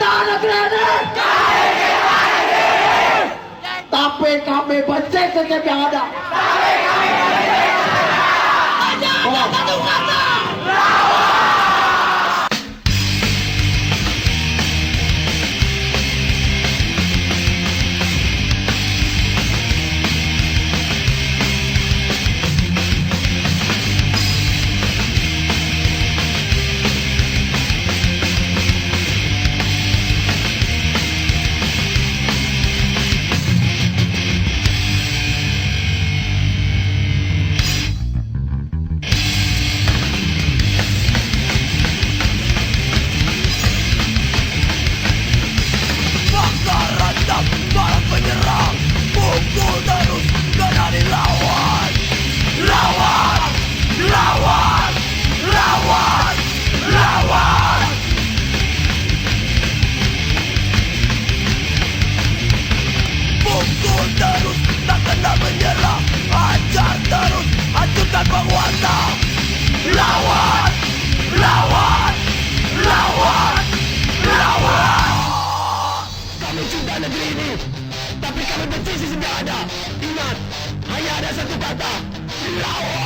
ada granat. Tapi kami benci sistem yang ada. Hanya ada satu kata. Negeri ini, tapi kami benci sistem yang ada. Ingat, hanya ada satu kata, lawan.